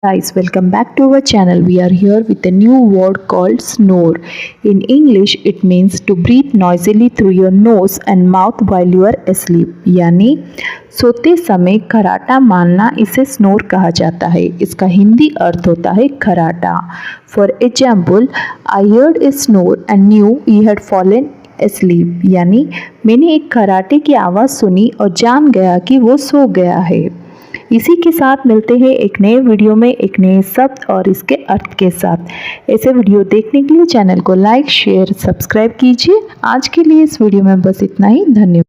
Guys, welcome back to our channel. We are here with a new word called snore. In English, it means to breathe noisily through your nose and mouth while you are asleep. यानी सोते समय खराटा मारना इसे snore कहा जाता है. इसका हिंदी अर्थ होता है खराटा. For example, I heard a snore and knew he had fallen asleep. यानी मैंने एक खराटे की आवाज़ सुनी और जान गया कि वो सो गया है. इसी के साथ मिलते हैं एक नए वीडियो में एक नए शब्द और इसके अर्थ के साथ. ऐसे वीडियो देखने के लिए चैनल को लाइक शेयर सब्सक्राइब कीजिए. आज के लिए इस वीडियो में बस इतना ही. धन्यवाद.